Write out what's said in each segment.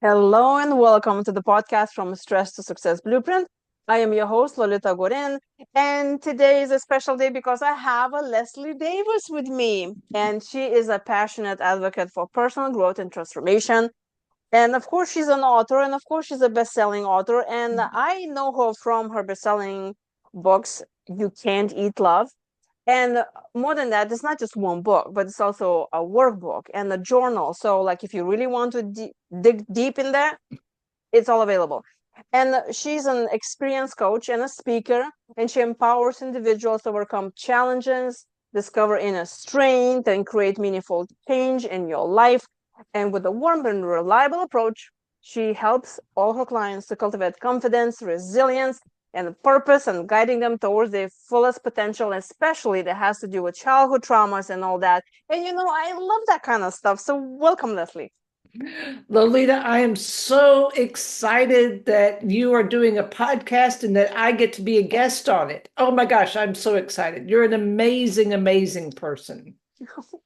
Hello and welcome to the podcast from Stress to Success Blueprint. I am your host, Lolita Gorin, and today is a special day because I have a Leslie Davis with me, and she is a passionate advocate for personal growth and transformation. And of course, she's an author, and of course, she's a best-selling author. And I know her from her best-selling books, You Can't Eat Love. And more than that, it's not just one book, but it's also a workbook and a journal. So, like, if you really want to dig deep in there, it's all available. And she's an experienced coach and a speaker, and she empowers individuals to overcome challenges, discover inner strength, and create meaningful change in your life. And with a warm and reliable approach, she helps all her clients to cultivate confidence, resilience, and purpose, and guiding them towards their fullest potential, especially that has to do with childhood traumas and all that. And I love that kind of stuff. So, welcome, Leslie. Lolita, I am so excited that you are doing a podcast and that I get to be a guest on it. Oh my gosh, I'm so excited. You're an amazing, amazing person.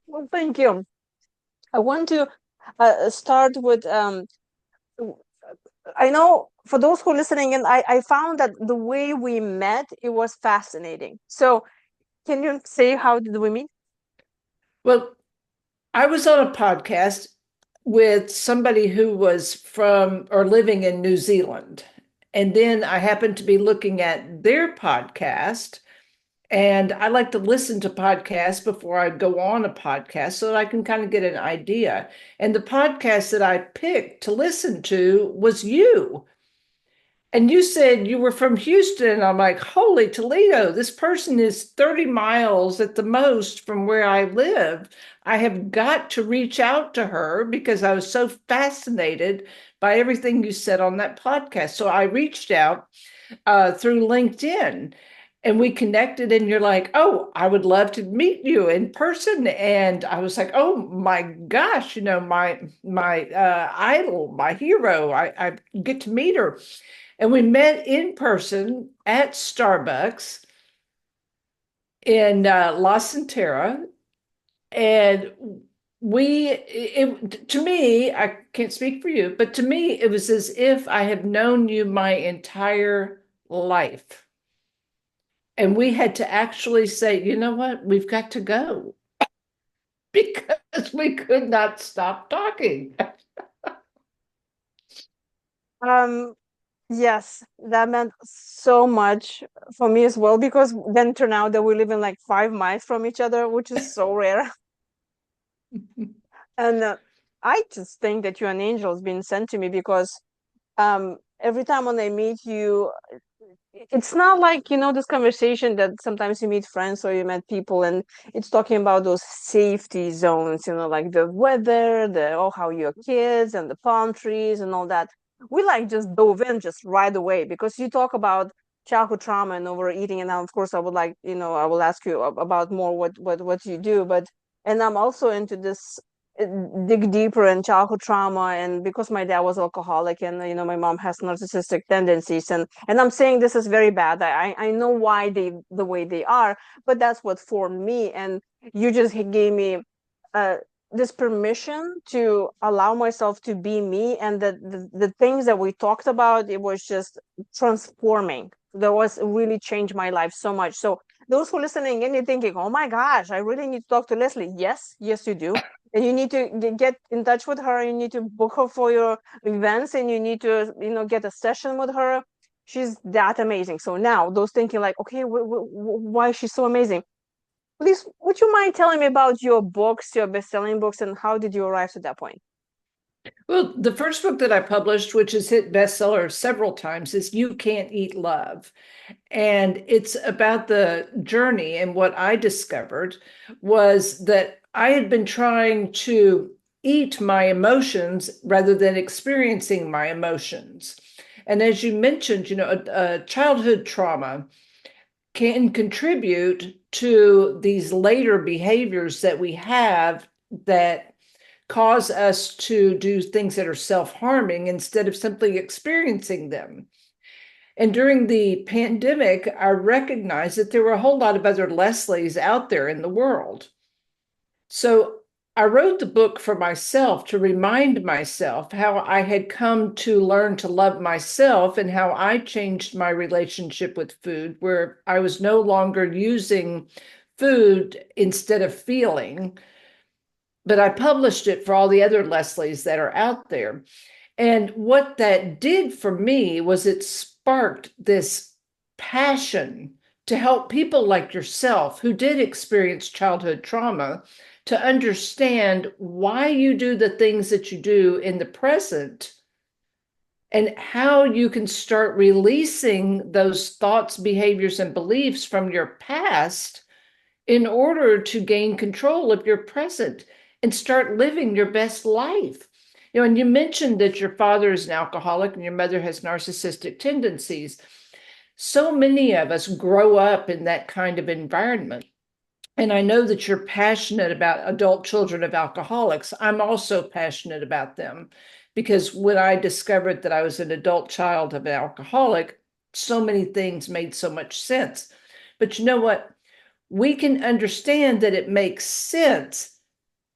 Well, thank you. I want to start with I know for those who are listening, and I found that the way we met, it was fascinating. So, can you say how did we meet? Well, I was on a podcast with somebody who was from or living in New Zealand. And then I happened to be looking at their podcast. And I like to listen to podcasts before I go on a podcast so that I can kind of get an idea. And the podcast that I picked to listen to was you. And you said you were from Houston. I'm like, holy Toledo, this person is 30 miles at the most from where I live. I have got to reach out to her because I was so fascinated by everything you said on that podcast. So I reached out through LinkedIn and we connected, and you're like, oh, I would love to meet you in person. And I was like, oh my gosh, my idol, my hero, I get to meet her. And we met in person at Starbucks in La Centera. And to me, I can't speak for you, but to me, it was as if I have known you my entire life. And we had to actually say, you know what, we've got to go because we could not stop talking. Um, yes, that meant so much for me as well because then turned out that we live in like 5 miles from each other, which is so rare. And I just think that you're an angel has been sent to me because every time when I meet you, it's not like this conversation that sometimes you meet friends or you met people and it's talking about those safety zones, like the weather, the how your kids and the palm trees and all that. We like just dove in just right away because you talk about childhood trauma and overeating, and now of course I would like, I will ask you about more what you do, but and I'm also into this uh, dig deeper in childhood trauma, and because my dad was alcoholic and my mom has narcissistic tendencies, and I'm saying this is very bad. I know why they the way they are, but that's what formed me. And you just gave me uh this permission to allow myself to be me, and the things that we talked about, it was just transforming. That was really changed my life so much. So those who are listening and you're thinking, oh my gosh, I really need to talk to Leslie. Yes, you do. And you need to get in touch with her. You need to book her for your events, and you need to get a session with her. She's that amazing. So now those thinking like, okay, why is she so amazing? Please, would you mind telling me about your books, your best-selling books, and how did you arrive to that point? Well, the first book that I published, which has hit bestseller several times, is You Can't Eat Love. And it's about the journey. And what I discovered was that I had been trying to eat my emotions rather than experiencing my emotions. And as you mentioned, a childhood trauma can contribute to these later behaviors that we have that cause us to do things that are self-harming instead of simply experiencing them. And during the pandemic, I recognized that there were a whole lot of other Leslies out there in the world. So I wrote the book for myself to remind myself how I had come to learn to love myself and how I changed my relationship with food, where I was no longer using food instead of feeling. But I published it for all the other Leslies that are out there. And what that did for me was it sparked this passion to help people like yourself who did experience childhood trauma to understand why you do the things that you do in the present and how you can start releasing those thoughts, behaviors, and beliefs from your past in order to gain control of your present and start living your best life. You know, and you mentioned that your father is an alcoholic and your mother has narcissistic tendencies. So many of us grow up in that kind of environment. And I know that you're passionate about adult children of alcoholics. I'm also passionate about them because when I discovered that I was an adult child of an alcoholic, so many things made so much sense. But you know what? We can understand that it makes sense,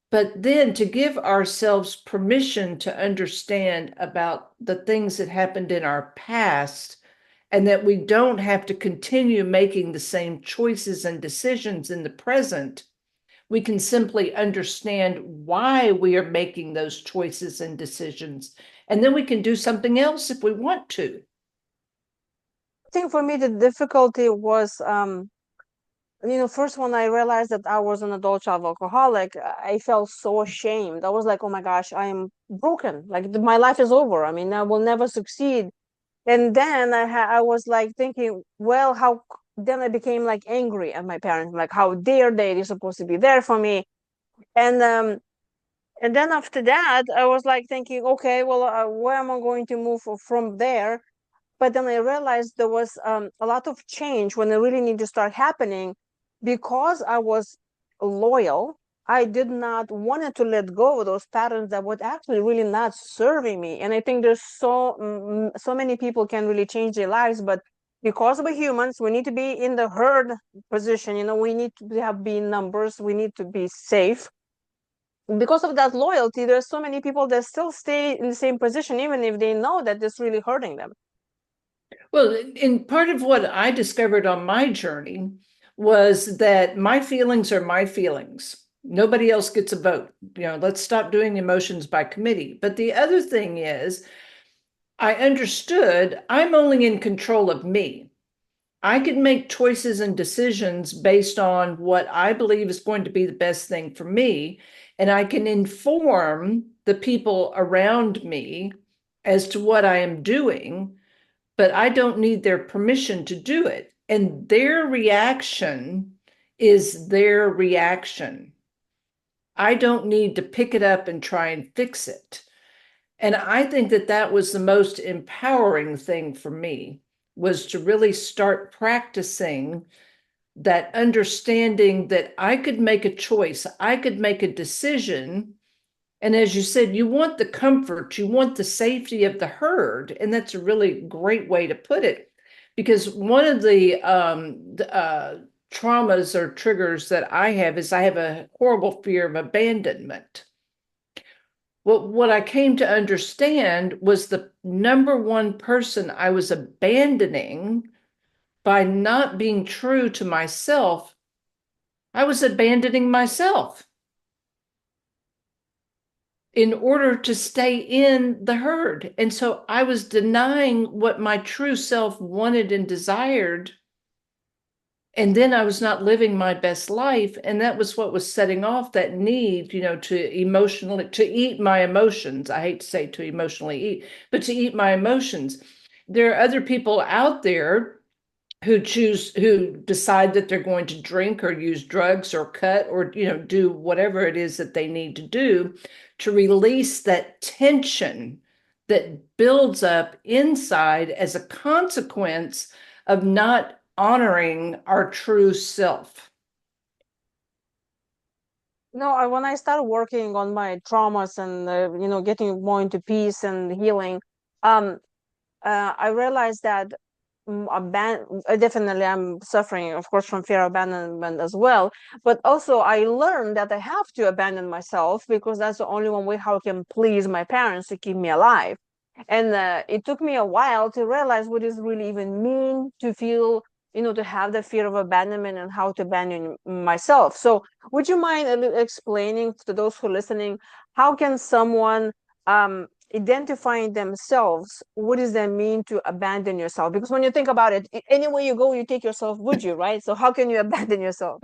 but then to give ourselves permission to understand about the things that happened in our past and that we don't have to continue making the same choices and decisions in the present. We can simply understand why we are making those choices and decisions. And then we can do something else if we want to. I think for me the difficulty was first when I realized that I was an adult child alcoholic, I felt so ashamed. I was like, oh my gosh, I am broken. Like my life is over. I mean, I will never succeed. And then I was like thinking, well, then I became like angry at my parents, like how dare they? They're supposed to be there for me. And and then after that, I was like thinking, okay, well, where am I going to move from there? But then I realized there was a lot of change when it really needed to start happening because I was loyal. I did not wanted to let go of those patterns that would actually really not serving me. And I think there's so many people can really change their lives, but because we're humans, we need to be in the herd position. We need to have be in numbers. We need to be safe. Because of that loyalty, there's so many people that still stay in the same position, even if they know that it's really hurting them. Well, and part of what I discovered on my journey was that my feelings are my feelings. Nobody else gets a vote. Let's stop doing emotions by committee. But the other thing is, I understood I'm only in control of me. I can make choices and decisions based on what I believe is going to be the best thing for me. And I can inform the people around me as to what I am doing, but I don't need their permission to do it. And their reaction is their reaction. I don't need to pick it up and try and fix it. And I think that that was the most empowering thing for me, was to really start practicing that understanding that I could make a choice, I could make a decision. And as you said, you want the comfort, you want the safety of the herd. And that's a really great way to put it. Because one of the traumas or triggers that I have is I have a horrible fear of abandonment. Well, what I came to understand was the number one person I was abandoning by not being true to myself. I was abandoning myself in order to stay in the herd. And so I was denying what my true self wanted and desired. And then I was not living my best life. And that was what was setting off that need, to eat my emotions. I hate to say to emotionally eat, but to eat my emotions. There are other people out there who decide that they're going to drink or use drugs or cut or do whatever it is that they need to do to release that tension that builds up inside as a consequence of not honoring our true self. When I started working on my traumas and getting more into peace and healing, I realized that definitely I'm suffering, of course, from fear of abandonment as well. But also I learned that I have to abandon myself because that's the only one way how I can please my parents to keep me alive. And it took me a while to realize what does really even mean to feel, to have the fear of abandonment and how to abandon myself. So would you mind explaining to those who are listening, how can someone identifying themselves, what does that mean to abandon yourself? Because when you think about it, anywhere you go, you take yourself with you, right? So how can you abandon yourself?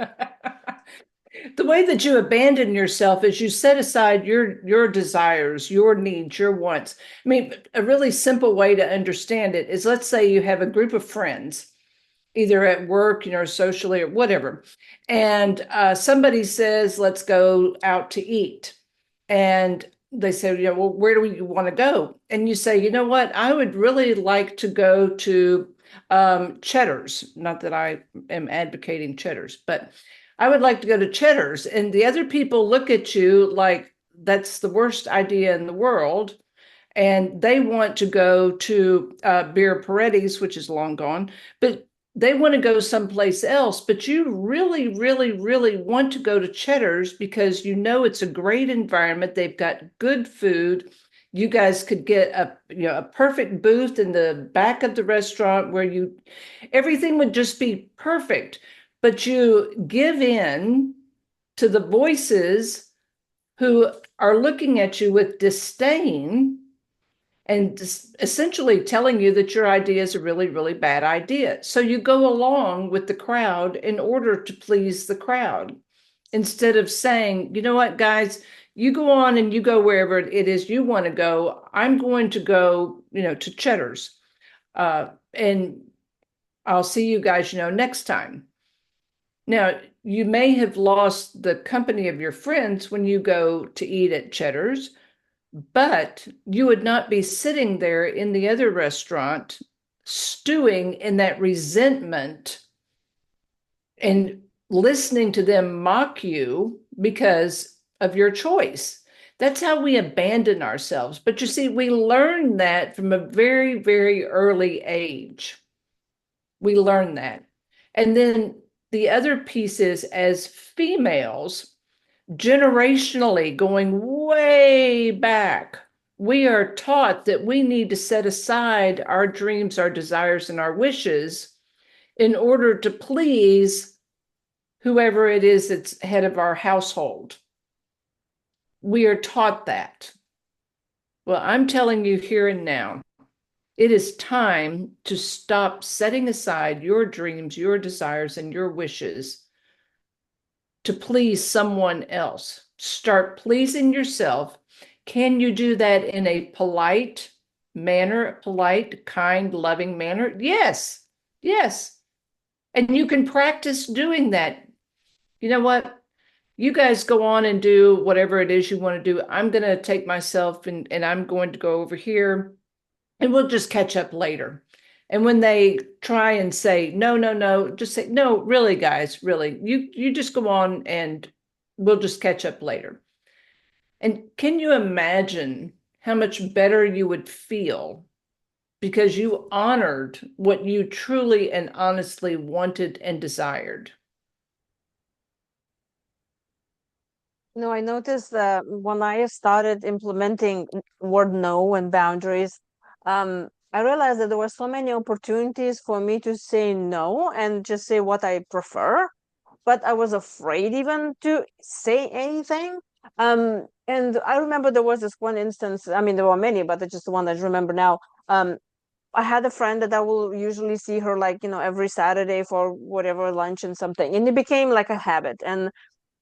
The way that you abandon yourself is you set aside your desires, your needs, your wants. I mean, a really simple way to understand it is, let's say you have a group of friends, either at work, socially or whatever, and somebody says, let's go out to eat. And they say, well, where do we want to go? And you say, you know what, I would really like to go to Cheddar's. Not that I am advocating Cheddar's, but I would like to go to Cheddar's. And the other people look at you like that's the worst idea in the world. And they want to go to Beer Paredes, which is long gone, but they want to go someplace else. But you really, really, really want to go to Cheddar's because it's a great environment. They've got good food. You guys could get a perfect booth in the back of the restaurant where everything would just be perfect. But you give in to the voices who are looking at you with disdain and essentially telling you that your idea is a really, really bad idea. So you go along with the crowd in order to please the crowd, instead of saying, you know what, guys, you go on and you go wherever it is you want to go. I'm going to go, to Cheddar's. And I'll see you guys, next time. Now, you may have lost the company of your friends when you go to eat at Cheddar's, but you would not be sitting there in the other restaurant stewing in that resentment and listening to them mock you because of your choice. That's how we abandon ourselves. But you see, we learn that from a very, very early age. We learn that. And then the other piece is, as females, generationally, going way back, we are taught that we need to set aside our dreams, our desires, and our wishes in order to please whoever it is that's head of our household. We are taught that. Well, I'm telling you here and now, it is time to stop setting aside your dreams, your desires, and your wishes to please someone else. Start pleasing yourself. Can you do that in a polite manner, polite, kind, loving manner? Yes, yes. And you can practice doing that. You know what? You guys go on and do whatever it is you want to do. I'm going to take myself and I'm going to go over here and we'll just catch up later. And when they try and say, no, no, no, just say, no, really, guys, really, you just go on and we'll just catch up later. And can you imagine how much better you would feel because you honored what you truly and honestly wanted and desired? I noticed that when I started implementing word no and boundaries, I realized that there were so many opportunities for me to say no and just say what I prefer, but I was afraid even to say anything. And I remember there was this one instance, I mean, there were many, but it's just the one that I remember now. I had a friend that I will usually see her like, every Saturday for whatever lunch and something. And it became like a habit. And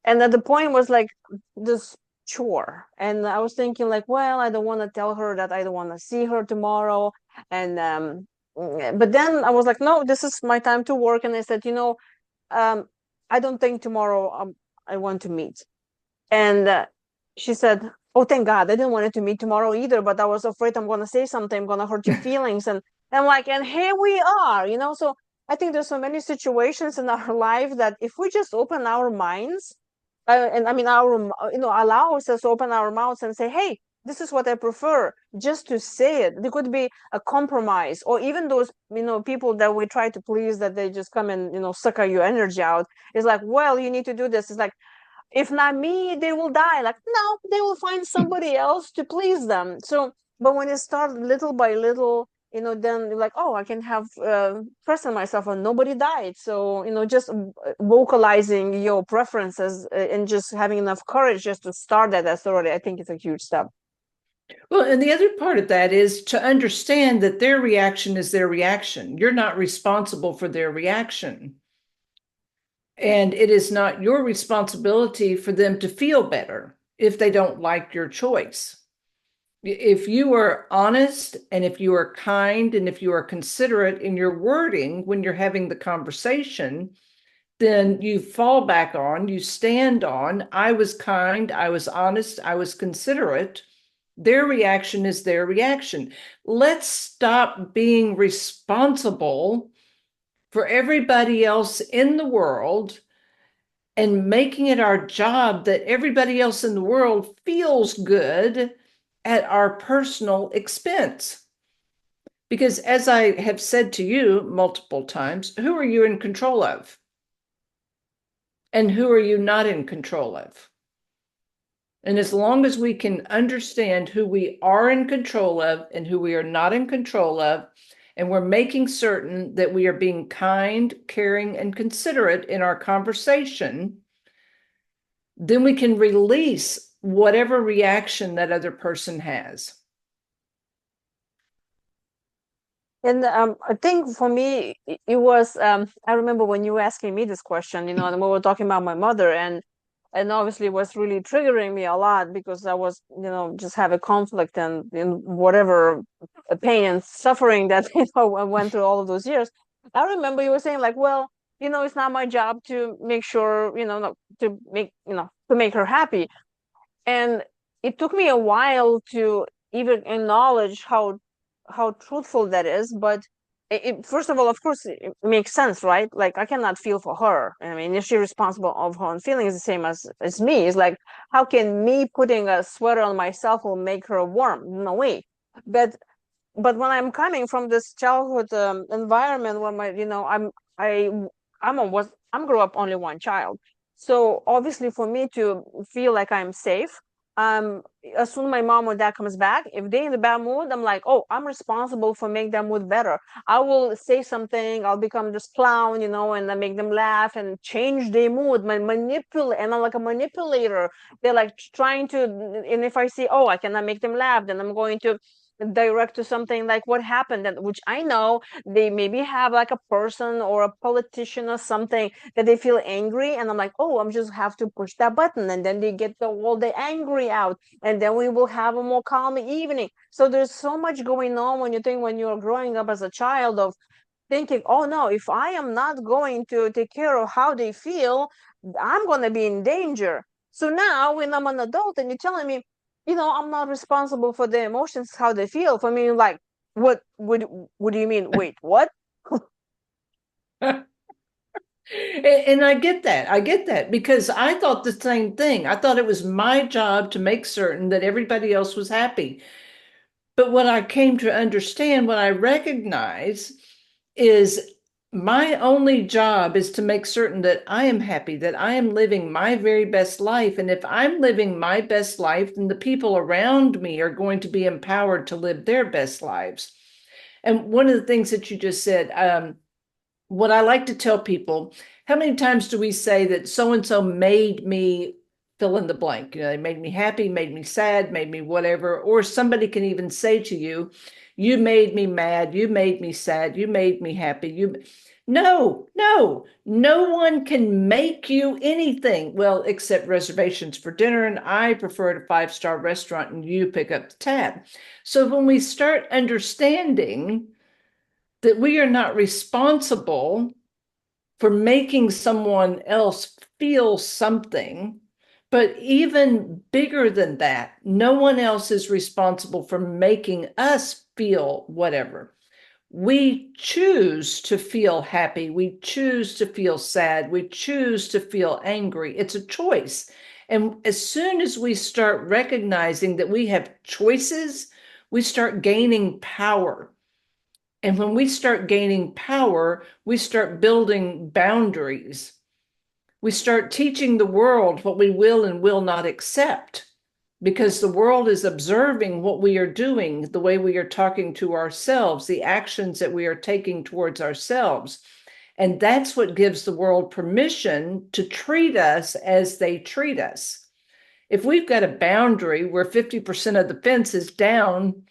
at the point was like this chore. And I was thinking like, well, I don't want to tell her that I don't want to see her tomorrow. And but then I was like, no, this is my time to work. And I said, um, I don't think tomorrow I want to meet. And she said, oh, thank God. I didn't want it to meet tomorrow either, but I was afraid I'm going to say something, I'm going to hurt your feelings. And I'm like, and here we are, So I think there's so many situations in our life that if we just open our minds, and I mean, allow ourselves to open our mouths and say, hey, this is what I prefer, just to say it. There could be a compromise, or even those, people that we try to please, that they just come and, suck your energy out. It's like, well, you need to do this. It's like, if not me, they will die. Like, no, they will find somebody else to please them. So, but when you start little by little, then you're like, oh, I can have trust in myself, and nobody died. So, just vocalizing your preferences, and just having enough courage just to start that authority, I think it's a huge step. Well, and the other part of that is to understand that their reaction is their reaction. You're not responsible for their reaction. And it is not your responsibility for them to feel better if they don't like your choice. If you are honest and if you are kind and if you are considerate in your wording when you're having the conversation, then you fall back on, you stand on, I was kind, I was honest, I was considerate. Their reaction is their reaction. Let's stop being responsible for everybody else in the world and making it our job that everybody else in the world feels good at our personal expense. Because as I have said to you multiple times, who are you in control of? And who are you not in control of? And as long as we can understand who we are in control of and who we are not in control of, and we're making certain that we are being kind, caring, and considerate in our conversation, then we can release whatever reaction that other person has. And I think for me, it was, I remember when you were asking me this question, and we were talking about my mother, and obviously it was really triggering me a lot, because I was, just have a conflict and in whatever pain and suffering that, I went through all of those years. I remember you were saying like, well, it's not my job to make sure, no, to make her happy. And it took me a while to even acknowledge how truthful that is. But first of all, of course, it makes sense, right? Like, I cannot feel for her. I mean, is she responsible of her own feelings the same as me? It's like, how can me putting a sweater on myself will make her warm? No way. But when I'm coming from this childhood environment where my, I I'm a, was I'm grew up only one child, so obviously for me to feel like I'm safe, um, as soon my mom or dad comes back, if they in a bad mood, I'm like, oh, I'm responsible for making that mood better. I will say something, I'll become this clown, and I make them laugh and change their mood, my manipulate, and I'm like a manipulator. They're like trying to, and if I see, oh, I cannot make them laugh, then I'm going to direct to something like what happened, and which I know they maybe have like a person or a politician or something that they feel angry, and I'm like, oh, I'm just have to push that button, and then they get all the angry out, and then we will have a more calm evening. So there's so much going on when you think, when you're growing up as a child, of thinking, oh no, if I am not going to take care of how they feel, I'm going to be in danger. So now when I'm an adult and you're telling me, I'm not responsible for their emotions, how they feel, for me, like, what do you mean? Wait, what? And I get that. I get that because I thought the same thing. I thought it was my job to make certain that everybody else was happy. But what I came to understand, what I recognize, is my only job is to make certain that I am happy, that I am living my very best life. And if I'm living my best life, then the people around me are going to be empowered to live their best lives. And one of the things that you just said, what I like to tell people, how many times do we say that so and so made me fill in the blank? They made me happy, made me sad, made me whatever. Or somebody can even say to you, you made me mad, you made me sad, you made me happy. No, no one can make you anything. Well, except reservations for dinner, and I prefer a five-star restaurant and you pick up the tab. So when we start understanding that we are not responsible for making someone else feel something, but even bigger than that, no one else is responsible for making us feel whatever. We choose to feel happy. We choose to feel sad. We choose to feel angry. It's a choice. And as soon as we start recognizing that we have choices, we start gaining power. And when we start gaining power, we start building boundaries. We start teaching the world what we will and will not accept, because the world is observing what we are doing, the way we are talking to ourselves, the actions that we are taking towards ourselves. And that's what gives the world permission to treat us as they treat us. If we've got a boundary where 50% of the fence is down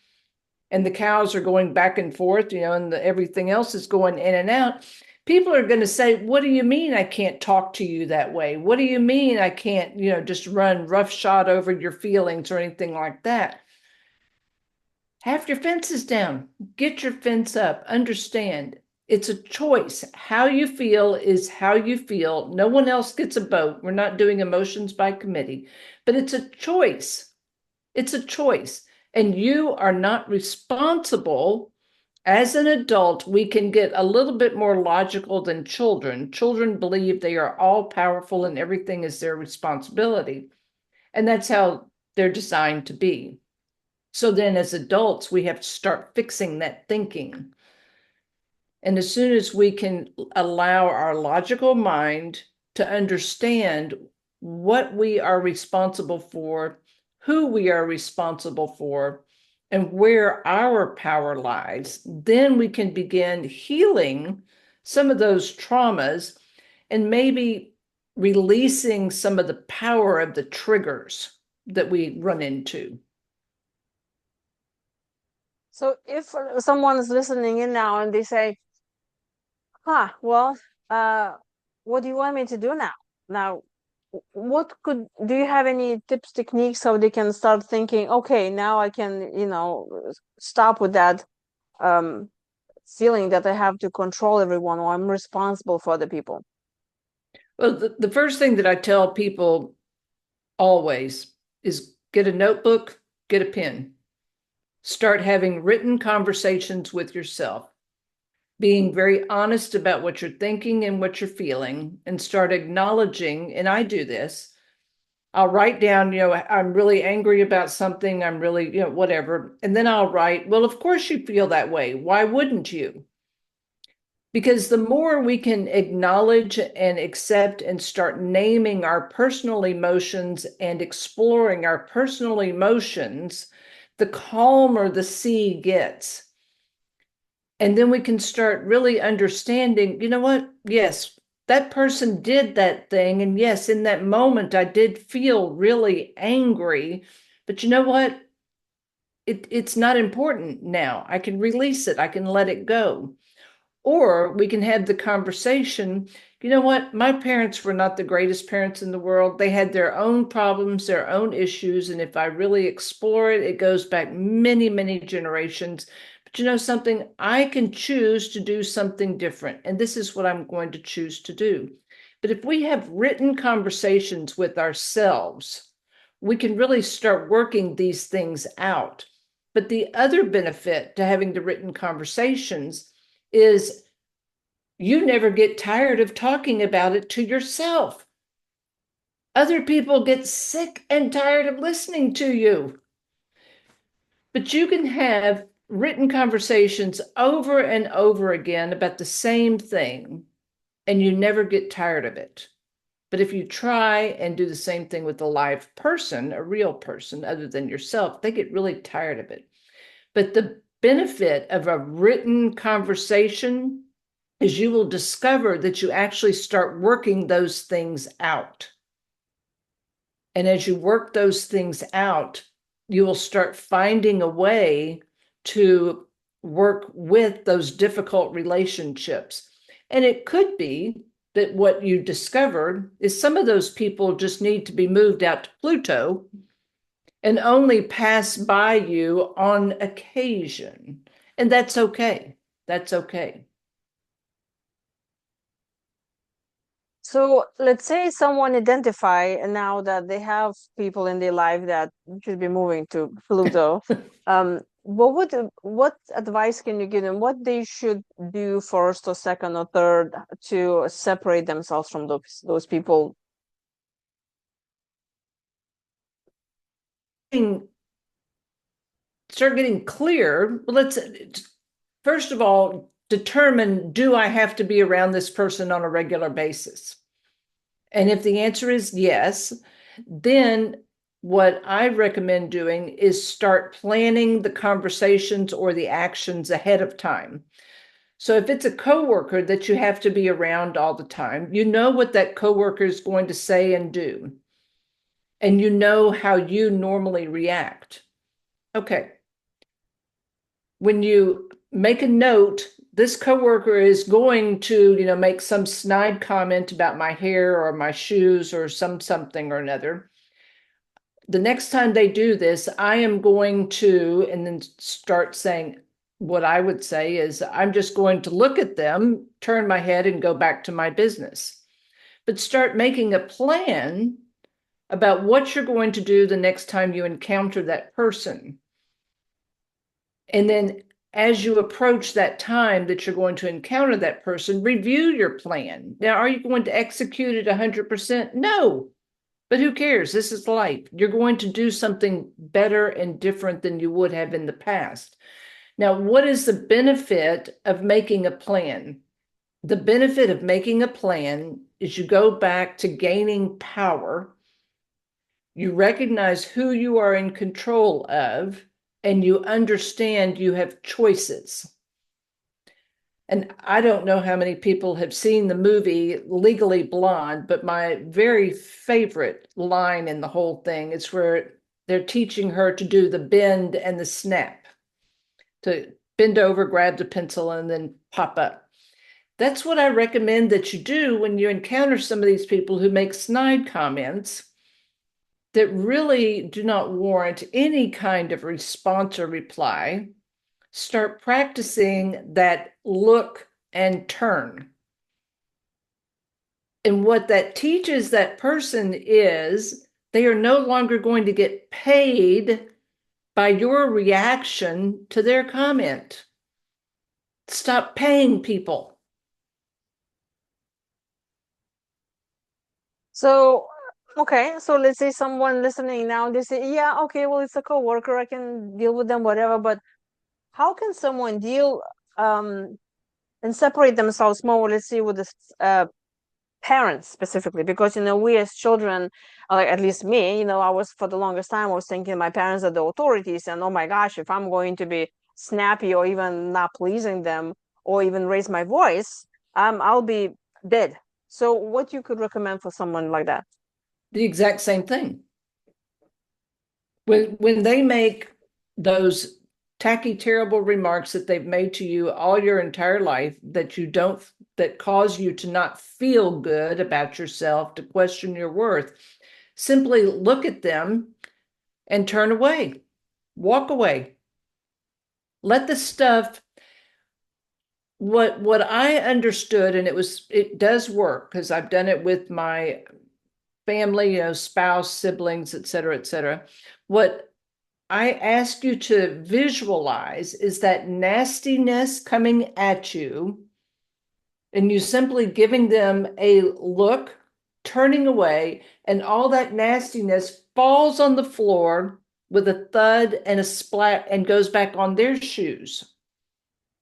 and the cows are going back and forth, and everything else is going in and out, people are going to say, what do you mean I can't talk to you that way? What do you mean I can't, just run roughshod over your feelings or anything like that? Have your fences down. Get your fence up. Understand, it's a choice. How you feel is how you feel. No one else gets a vote. We're not doing emotions by committee, but it's a choice. It's a choice. And you are not responsible. As an adult, we can get a little bit more logical than children. Children believe they are all powerful and everything is their responsibility. And that's how they're designed to be. So then as adults, we have to start fixing that thinking. And as soon as we can allow our logical mind to understand what we are responsible for, who we are responsible for, and where our power lies, then we can begin healing some of those traumas and maybe releasing some of the power of the triggers that we run into. So if someone is listening in now and they say, well, uh, what do you want me to do now? Now, do you have any tips, techniques, so they can start thinking, okay, now I can, stop with that um, feeling that I have to control everyone or I'm responsible for the people? Well, the first thing that I tell people always is get a notebook, get a pen. Start having written conversations with yourself, being very honest about what you're thinking and what you're feeling, and start acknowledging, and I do this. I'll write down, I'm really angry about something, I'm really, whatever. And then I'll write, well, of course you feel that way. Why wouldn't you? Because the more we can acknowledge and accept and start naming our personal emotions and exploring our personal emotions, the calmer the sea gets. And then we can start really understanding, you know what? Yes, that person did that thing. And yes, in that moment, I did feel really angry. But you know what? It's not important now. I can release it, I can let it go. Or we can have the conversation, you know what? My parents were not the greatest parents in the world. They had their own problems, their own issues. And if I really explore it, it goes back many, many generations. But you know something? I can choose to do something different. And this is what I'm going to choose to do. But if we have written conversations with ourselves, we can really start working these things out. But the other benefit to having the written conversations is you never get tired of talking about it to yourself. Other people get sick and tired of listening to you. But you can have written conversations over and over again about the same thing, and you never get tired of it. But if you try and do the same thing with a live person, a real person other than yourself, they get really tired of it. But the benefit of a written conversation is you will discover that you actually start working those things out. And as you work those things out, you will start finding a way to work with those difficult relationships. And it could be that what you discovered is some of those people just need to be moved out to Pluto and only pass by you on occasion. And that's okay. That's okay. So let's say someone identify now that they have people in their life that should be moving to Pluto. What advice can you give them? What they should do first or second or third to separate themselves from those people? start getting clear. Let's first of all determine, do I have to be around this person on a regular basis? And if the answer is yes, then what I recommend doing is start planning the conversations or the actions ahead of time. So if it's a coworker that you have to be around all the time, you know what that coworker is going to say and do, and you know how you normally react. Okay. When you make a note, this coworker is going to, make some snide comment about my hair or my shoes or something or another. The next time they do this, I am going to, and then start saying, what I would say is, I'm just going to look at them, turn my head, and go back to my business. But start making a plan about what you're going to do the next time you encounter that person. And then as you approach that time that you're going to encounter that person, review your plan. Now, are you going to execute it 100%? No, but who cares? This is life. You're going to do something better and different than you would have in the past. Now, what is the benefit of making a plan? The benefit of making a plan is you go back to gaining power. You recognize who you are in control of, and you understand you have choices. And I don't know how many people have seen the movie Legally Blonde, but my very favorite line in the whole thing is where they're teaching her to do the bend and the snap, to bend over, grab the pencil, and then pop up. That's what I recommend that you do when you encounter some of these people who make snide comments that really do not warrant any kind of response or reply. Start practicing that look and turn. And what that teaches that person is they are no longer going to get paid by your reaction to their comment. Stop paying people. So, okay, so let's say someone listening now, they say, yeah, okay, well, it's a coworker, I can deal with them, whatever, but how can someone deal and separate themselves more, let's say, with the parents specifically? Because, we as children, like at least me, I was, for the longest time, I was thinking my parents are the authorities, and oh my gosh, if I'm going to be snappy or even not pleasing them or even raise my voice, I'll be dead. So what you could recommend for someone like that? The exact same thing. When they make those tacky, terrible remarks that they've made to you all your entire life that cause you to not feel good about yourself, to question your worth, simply look at them and turn away, walk away. Let the stuff, what I understood, and it does work because I've done it with my family, spouse, siblings, et cetera, et cetera. What I ask you to visualize is that nastiness coming at you, and you simply giving them a look, turning away, and all that nastiness falls on the floor with a thud and a splat and goes back on their shoes.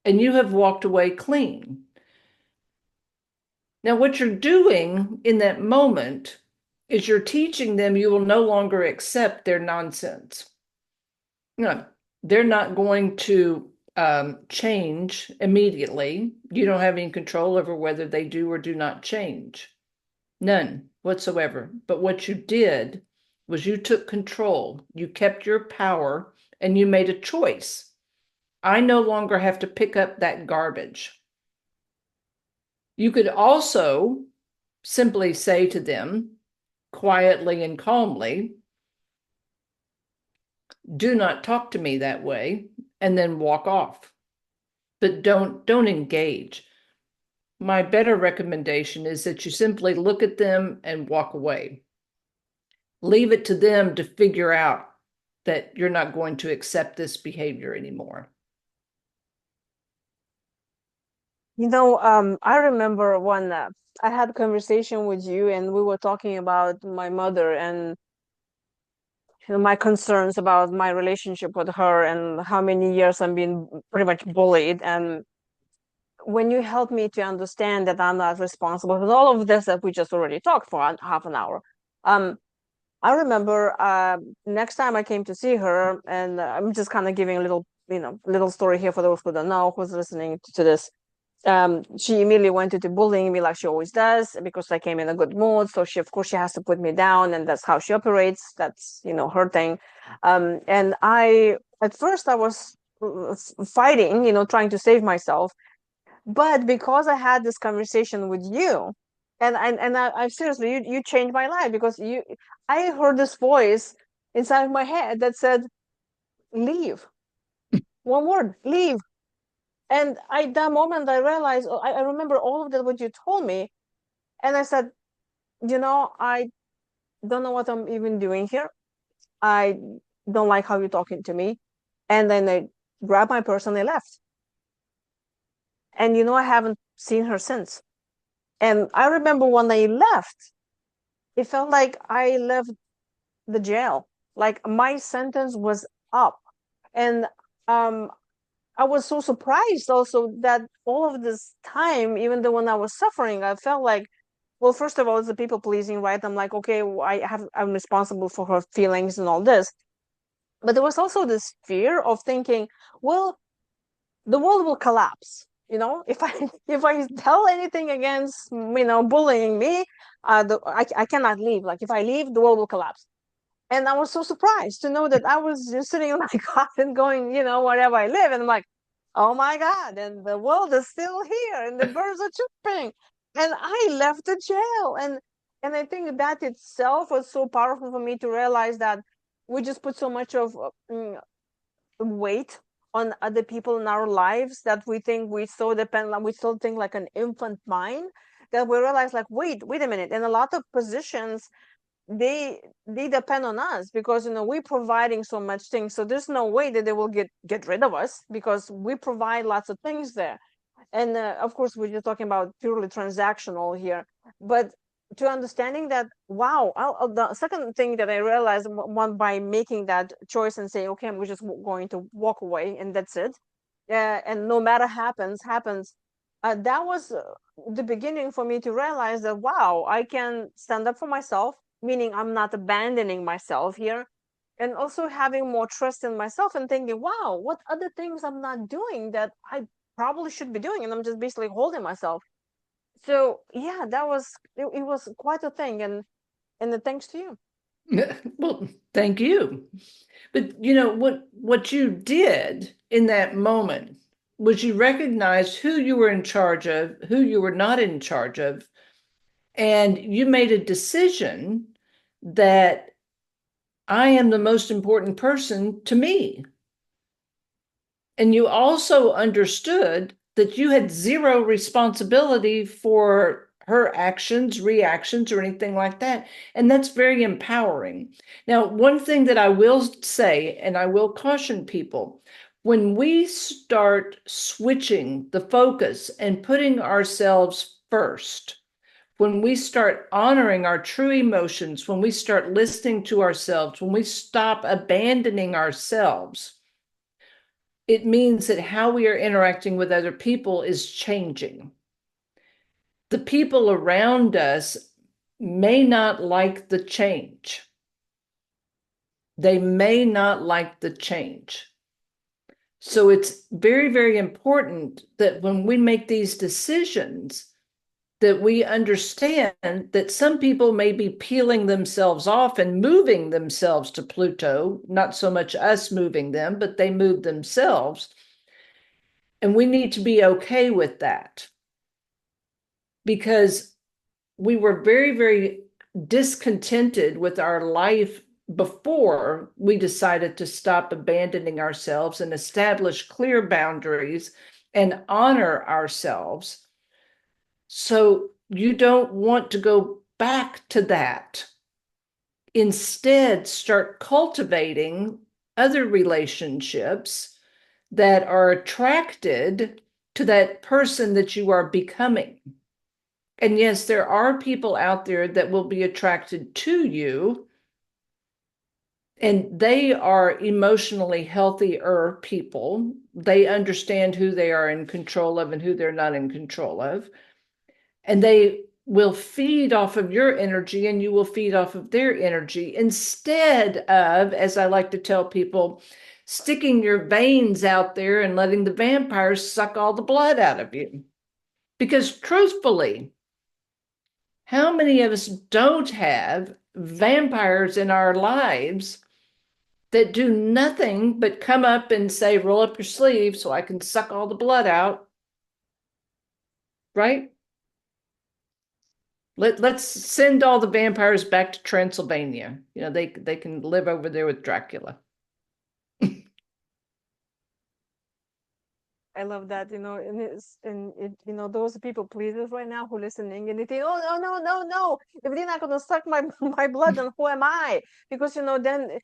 And you have walked away clean. Now, what you're doing in that moment is you're teaching them you will no longer accept their nonsense. No, they're not going to change immediately. You don't have any control over whether they do or do not change. None whatsoever. But what you did was you took control. You kept your power and you made a choice. I no longer have to pick up that garbage. You could also simply say to them quietly and calmly, do not talk to me that way, and then walk off. But don't engage. My better recommendation is that you simply look at them and walk away. Leave it to them to figure out that you're not going to accept this behavior anymore. I remember when I had a conversation with you and we were talking about my mother, and my concerns about my relationship with her and how many years I'm being pretty much bullied. And when you help me to understand that I'm not responsible for all of this that we just already talked for half an hour, um, I remember next time I came to see her, and I'm just kind of giving a little, little story here for those who don't know who's listening to this. She immediately went into bullying me like she always does because I came in a good mood. So of course, she has to put me down, and that's how she operates. That's her thing. And at first, I was fighting, trying to save myself. But because I had this conversation with you, I seriously, you changed my life because I heard this voice inside of my head that said, "Leave." One word, leave. And that moment I realized, I remember all of that what you told me, and I said, I don't know what I'm even doing here. I don't like how you're talking to me. And then I grabbed my purse and I left. And I haven't seen her since. And I remember when I left, it felt like I left the jail. Like my sentence was up. And um I was so surprised also that all of this time, even though when I was suffering, I felt like, well, first of all, it's the people pleasing, right? I'm like, okay, well, I'm responsible for her feelings and all this. But there was also this fear of thinking, well, the world will collapse. If I if I tell anything against bullying me, I cannot leave. Like if I leave, the world will collapse. And I was so surprised to know that I was just sitting in my coffin going, wherever I live. And I'm like, oh my God. And the world is still here and the birds are chirping. And I left the jail. And I think that itself was so powerful for me to realize that we just put so much of weight on other people in our lives that we think we so depend on, we still think like an infant mind, that we realize like, wait a minute. And a lot of positions, they depend on us because we're providing so much things, so there's no way that they will get rid of us because we provide lots of things there. And of course we're just talking about purely transactional here, but to understanding that, wow, the second thing that I realized one by making that choice and say, okay, I'm just going to walk away and that's it, and no matter happens, that was the beginning for me to realize that, wow, I can stand up for myself, meaning I'm not abandoning myself here, and also having more trust in myself and thinking, wow, what other things I'm not doing that I probably should be doing, and I'm just basically holding myself. So yeah, it was quite a thing, and thanks to you. Well, thank you. But what you did in that moment was you recognized who you were in charge of, who you were not in charge of, and you made a decision that I am the most important person to me. And you also understood that you had zero responsibility for her actions, reactions, or anything like that. And that's very empowering. Now, one thing that I will say, and I will caution people, when we start switching the focus and putting ourselves first, when we start honoring our true emotions, when we start listening to ourselves, when we stop abandoning ourselves, it means that how we are interacting with other people is changing. The people around us may not like the change. They may not like the change. So it's very, very important that when we make these decisions, that we understand that some people may be peeling themselves off and moving themselves to Pluto, not so much us moving them, but they move themselves. And we need to be okay with that because we were very, very discontented with our life before we decided to stop abandoning ourselves and establish clear boundaries and honor ourselves. So you don't want to go back to that. Instead, start cultivating other relationships that are attracted to that person that you are becoming. And yes, there are people out there that will be attracted to you. And they are emotionally healthier people. They understand who they are in control of and who they're not in control of. And they will feed off of your energy and you will feed off of their energy instead of, as I like to tell people, sticking your veins out there and letting the vampires suck all the blood out of you. Because truthfully, how many of us don't have vampires in our lives that do nothing but come up and say, roll up your sleeve so I can suck all the blood out, right? Let's send all the vampires back to Transylvania. You know, they can live over there with Dracula. I love that, those people pleasers right now who listening and they think, oh no, no, no, no. If they're not gonna suck my my blood, then who am I? Because then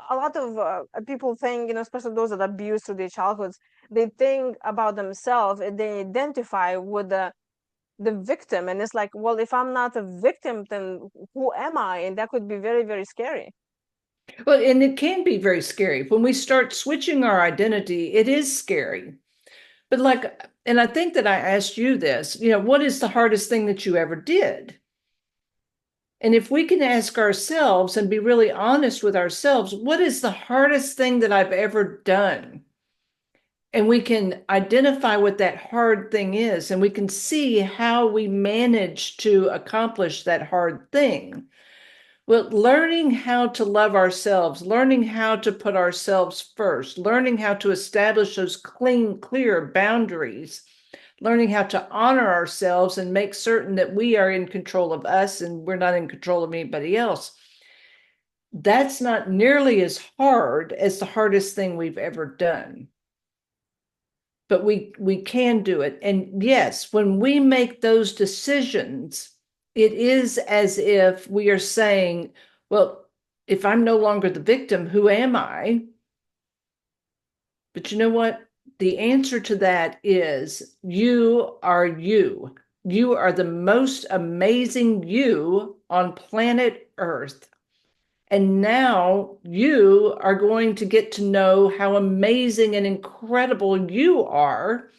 a lot of people think, especially those that abuse through their childhoods, they think about themselves and they identify with the victim, and it's like, well, if I'm not a victim, then who am I? And that could be very, very scary. Well, and it can be very scary. When we start switching our identity, it is scary. But and I think that I asked you this, what is the hardest thing that you ever did? And if we can ask ourselves and be really honest with ourselves, what is the hardest thing that I've ever done? And we can identify what that hard thing is, and we can see how we manage to accomplish that hard thing. Well, learning how to love ourselves, learning how to put ourselves first, learning how to establish those clean, clear boundaries, learning how to honor ourselves and make certain that we are in control of us and we're not in control of anybody else. That's not nearly as hard as the hardest thing we've ever done. But we can do it. And yes, when we make those decisions, it is as if we are saying, well, if I'm no longer the victim, who am I? But you know what? The answer to that is you are you. You are the most amazing you on planet Earth. And now you are going to get to know how amazing and incredible you are.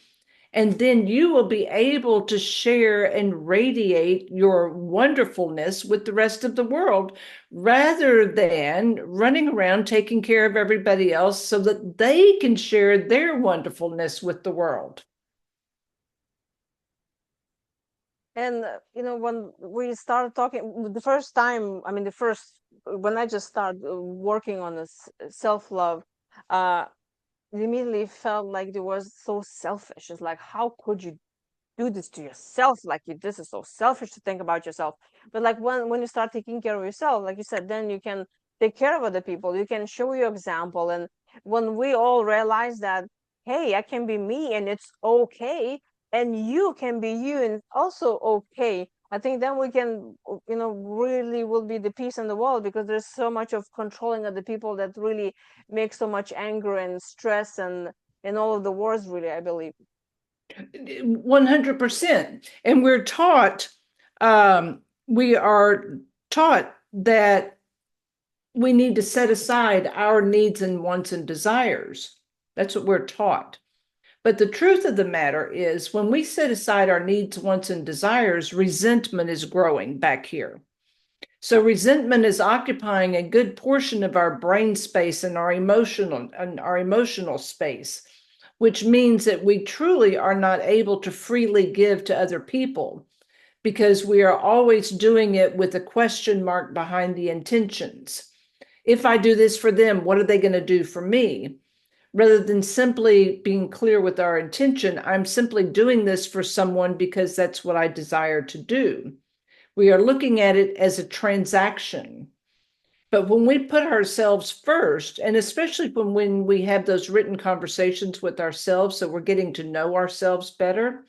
And then you will be able to share and radiate your wonderfulness with the rest of the world rather than running around taking care of everybody else so that they can share their wonderfulness with the world. And when we started talking the first time, I mean, the first when I just started working on this self-love, uh it immediately felt like it was so selfish. It's like, how could you do this to yourself? Like, this is so selfish to think about yourself. But like, when you start taking care of yourself, like you said, then you can take care of other people, you can show your example. And when we all realize that, hey, I can be me and it's okay, and you can be you and also okay, I think then we can, really will be the peace in the world, because there's so much of controlling other people that really makes so much anger and stress and all of the wars, really, I believe. 100%. And we are taught that we need to set aside our needs and wants and desires. That's what we're taught. But the truth of the matter is, when we set aside our needs, wants, and desires, resentment is growing back here. So resentment is occupying a good portion of our brain space and our emotional space, which means that we truly are not able to freely give to other people because we are always doing it with a question mark behind the intentions. If I do this for them, what are they going to do for me? Rather than simply being clear with our intention, I'm simply doing this for someone because that's what I desire to do. We are looking at it as a transaction. But when we put ourselves first, and especially when we have those written conversations with ourselves, so we're getting to know ourselves better,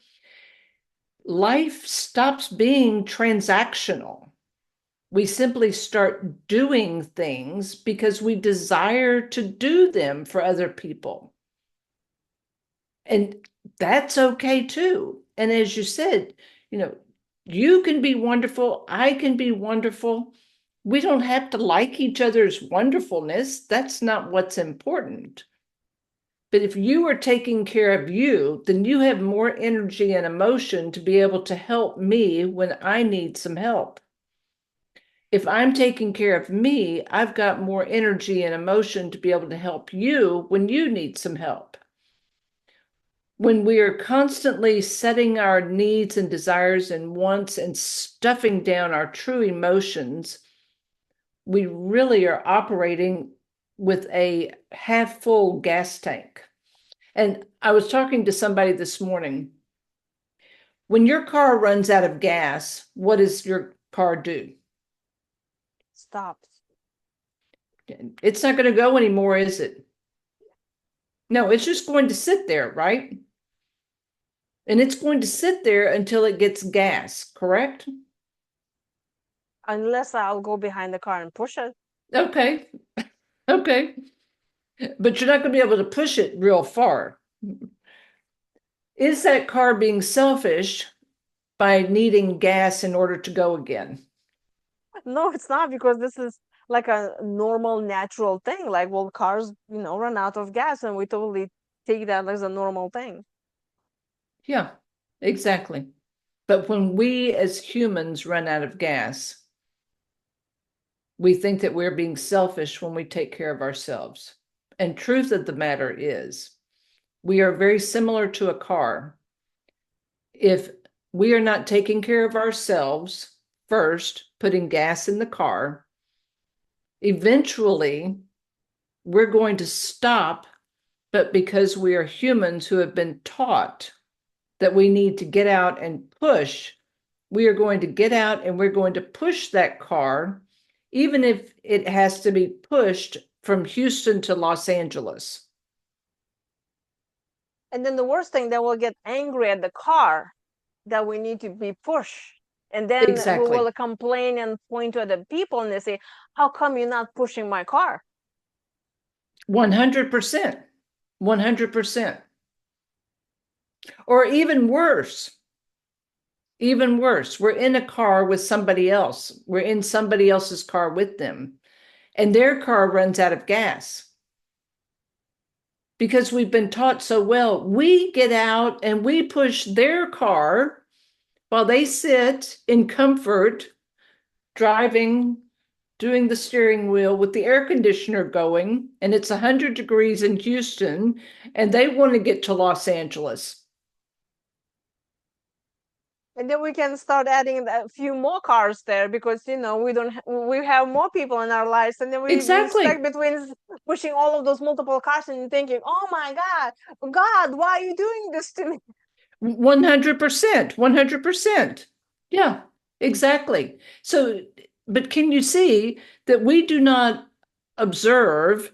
life stops being transactional. We simply start doing things because we desire to do them for other people. And that's okay too. And as you said, you can be wonderful. I can be wonderful. We don't have to like each other's wonderfulness. That's not what's important. But if you are taking care of you, then you have more energy and emotion to be able to help me when I need some help. If I'm taking care of me, I've got more energy and emotion to be able to help you when you need some help. When we are constantly setting our needs and desires and wants and stuffing down our true emotions, we really are operating with a half full gas tank. And I was talking to somebody this morning. When your car runs out of gas, what does your car do? Stops. It's not going to go anymore, is it? No, it's just going to sit there, right? And it's going to sit there until it gets gas, correct? Unless I'll go behind the car and push it. Okay. Okay. But you're not going to be able to push it real far. Is that car being selfish by needing gas in order to go again? No, it's not, because this is like a normal, natural thing. Like, well, cars, run out of gas, and we totally take that as a normal thing. Yeah, exactly. But when we as humans run out of gas, we think that we're being selfish when we take care of ourselves. And truth of the matter is, we are very similar to a car. If we are not taking care of ourselves first, putting gas in the car, eventually we're going to stop. But because we are humans who have been taught that we need to get out and push, we are going to get out and we're going to push that car, even if it has to be pushed from Houston to Los Angeles. And then the worst thing, that we'll get angry at the car that we need to be pushed. And then we Exactly. will complain and point to other people, and they say, how come you're not pushing my car? 100%. 100%. Or even worse, we're in a car with somebody else. We're in somebody else's car with them, and their car runs out of gas. Because we've been taught so well, we get out and we push their car while they sit in comfort, driving, doing the steering wheel with the air conditioner going, and it's 100 degrees in Houston, and they want to get to Los Angeles. And then we can start adding a few more cars there, because we have more people in our lives, and then we stuck Exactly. between pushing all of those multiple cars and thinking, oh my God, why are you doing this to me? 100%. 100%. Yeah, exactly. So, but can you see that we do not observe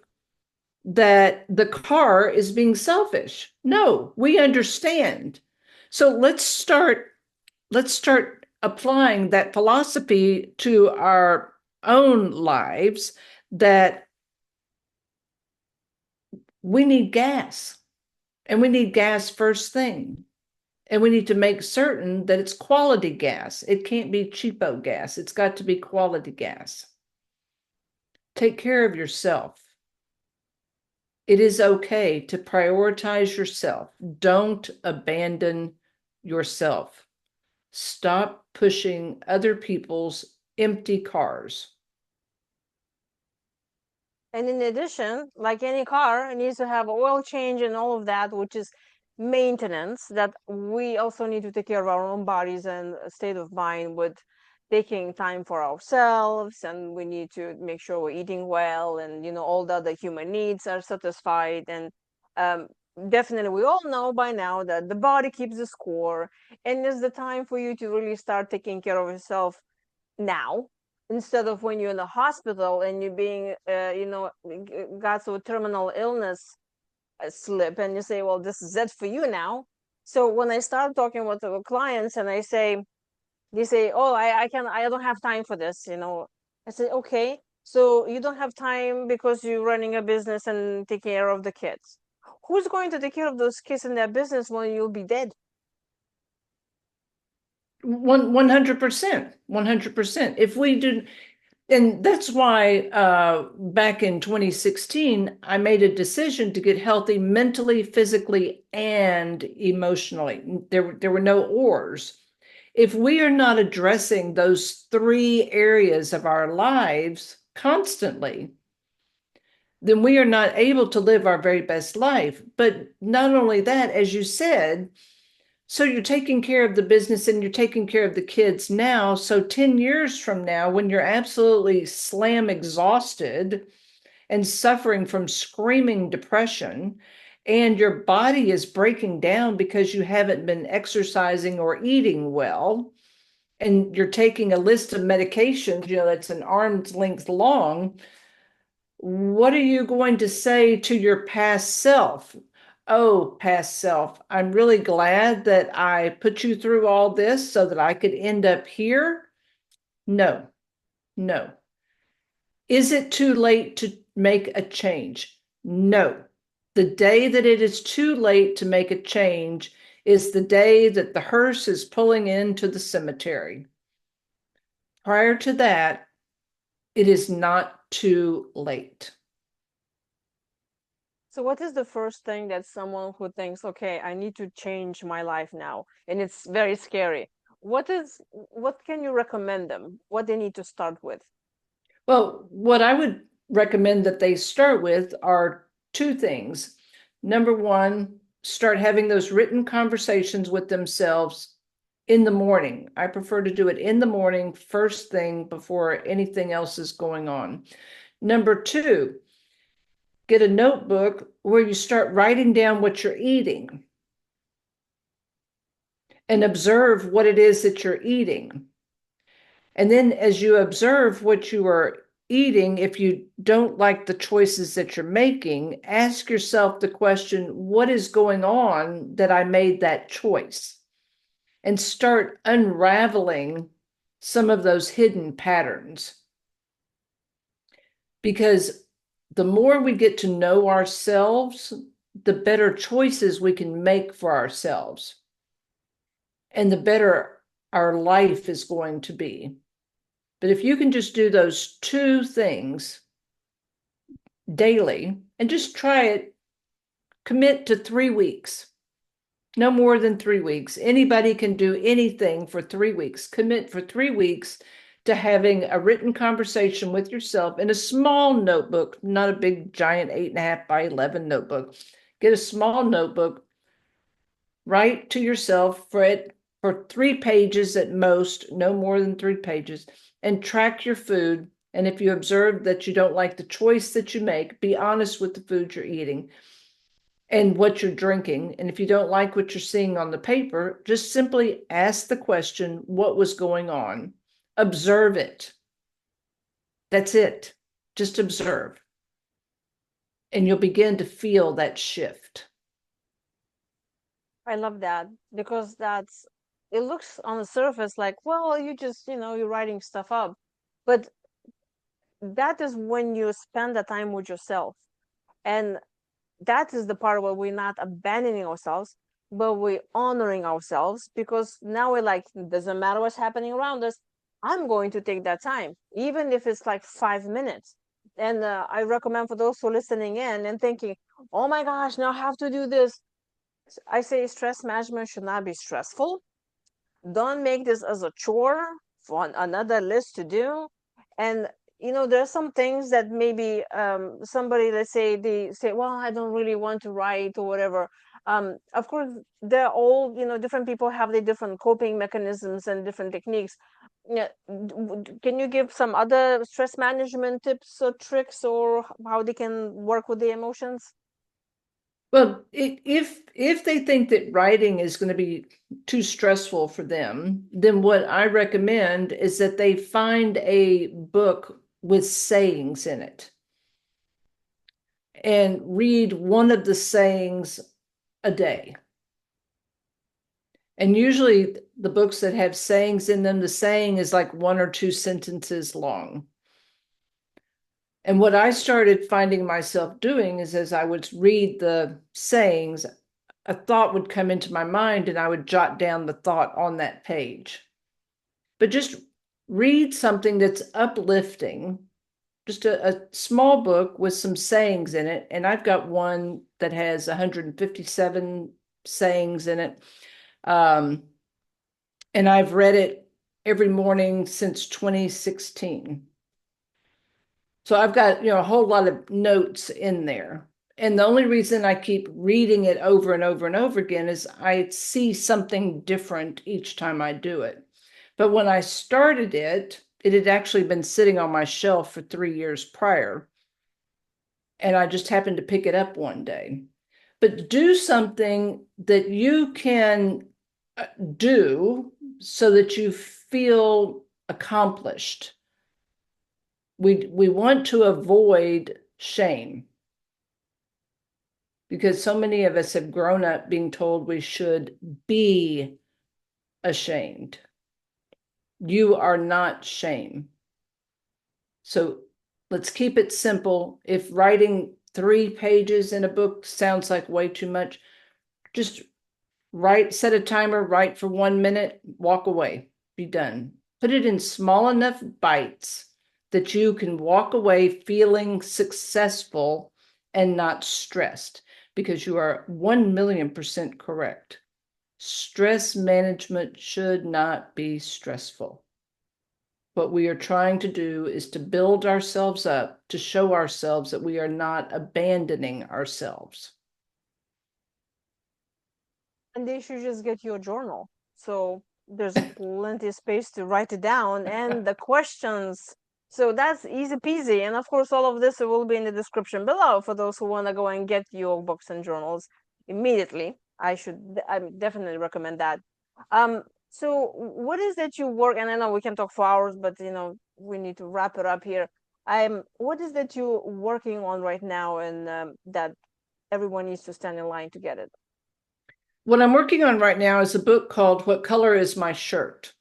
that the car is being selfish? No, we understand. So let's start applying that philosophy to our own lives, that we need gas, and we need gas first thing. And we need to make certain that it's quality gas. It can't be cheapo gas. It's got to be quality gas. Take care of yourself. It is okay to prioritize yourself. Don't abandon yourself. Stop pushing other people's empty cars. And in addition, like any car, it needs to have oil change and all of that, which is maintenance, that we also need to take care of our own bodies and state of mind with taking time for ourselves, and we need to make sure we're eating well, and all the other human needs are satisfied. And um, definitely, we all know by now that the body keeps the score, and it's the time for you to really start taking care of yourself now, instead of when you're in the hospital and you're being got to a terminal illness slip, and you say, well, this is it for you now. So when I start talking with the clients, and they say, oh, I don't have time for this. I say, okay, so you don't have time because you're running a business and taking care of the kids. Who's going to take care of those kids in their business when you'll be dead? 100%. 100%. If we do, And that's why back in 2016, I made a decision to get healthy mentally, physically, and emotionally. There were no ors. If we are not addressing those three areas of our lives constantly, then we are not able to live our very best life. But not only that, as you said, so you're taking care of the business and you're taking care of the kids now. So 10 years from now, when you're absolutely slam exhausted and suffering from screaming depression, and your body is breaking down because you haven't been exercising or eating well, and you're taking a list of medications, that's an arm's length long, what are you going to say to your past self? Oh, past self, I'm really glad that I put you through all this so that I could end up here. No, no. Is it too late to make a change? No. The day that it is too late to make a change is the day that the hearse is pulling into the cemetery. Prior to that, it is not too late. So what is the first thing that someone who thinks, okay, I need to change my life now, and it's very scary. What can you recommend them? What they need to start with? Well, what I would recommend that they start with are two things. Number one, start having those written conversations with themselves in the morning. I prefer to do it in the morning, first thing before anything else is going on. Number two, get a notebook where you start writing down what you're eating and observe what it is that you're eating. And then as you observe what you are eating, if you don't like the choices that you're making, ask yourself the question, what is going on that I made that choice? And start unraveling some of those hidden patterns. Because the more we get to know ourselves, the better choices we can make for ourselves. And the better our life is going to be. But if you can just do those two things daily and just try it, commit to 3 weeks, no more than 3 weeks. Anybody can do anything for 3 weeks. Commit for 3 weeks to having a written conversation with yourself in a small notebook, not a big giant 8.5 by 11 notebook. Get a small notebook, write to yourself for 3 pages at most, no more than 3 pages, and track your food. And if you observe that you don't like the choice that you make, be honest with the food you're eating and what you're drinking. And if you don't like what you're seeing on the paper, just simply ask the question, what was going on? Observe it. That's it. Just observe. And you'll begin to feel that shift. I love that because it looks on the surface like, well, you just, you're writing stuff up. But that is when you spend the time with yourself. And that is the part where we're not abandoning ourselves, but we're honoring ourselves because now we're like, it doesn't matter what's happening around us. I'm going to take that time, even if it's like 5 minutes. And I recommend for those who are listening in and thinking, oh my gosh, now I have to do this. I say stress management should not be stressful. Don't make this as a chore for another list to do. And there are some things that maybe somebody, let's say, they say, well, I don't really want to write or whatever. Of course, they're all, different people have their different coping mechanisms and different techniques. Yeah, can you give some other stress management tips or tricks or how they can work with the emotions? Well, if they think that writing is going to be too stressful for them, then what I recommend is that they find a book with sayings in it and read one of the sayings a day. And usually the books that have sayings in them, the saying is like 1 or 2 sentences long. And what I started finding myself doing is as I would read the sayings, a thought would come into my mind and I would jot down the thought on that page. But just read something that's uplifting, just a small book with some sayings in it. And I've got one that has 157 sayings in it. And I've read it every morning since 2016. So I've got, a whole lot of notes in there. And the only reason I keep reading it over and over and over again is I see something different each time I do it. But when I started it, it had actually been sitting on my shelf for 3 years prior. And I just happened to pick it up one day. But do something that you can do so that you feel accomplished. We want to avoid shame because so many of us have grown up being told we should be ashamed. You are not shame. So let's keep it simple. If writing 3 pages in a book sounds like way too much, just set a timer, write for 1 minute, walk away, be done. Put it in small enough bites that you can walk away feeling successful and not stressed, because you are 1,000,000% correct. Stress management should not be stressful. What we are trying to do is to build ourselves up, to show ourselves that we are not abandoning ourselves. And they should just get you a journal. So there's plenty of space to write it down and the questions. So that's easy peasy. And of course, all of this will be in the description below for those who want to go and get your books and journals immediately. I definitely recommend that. So what is that you work? And I know we can talk for hours, but we need to wrap it up here. What is that you're working on right now, and that everyone needs to stand in line to get it? What I'm working on right now is a book called What Color Is My Shirt?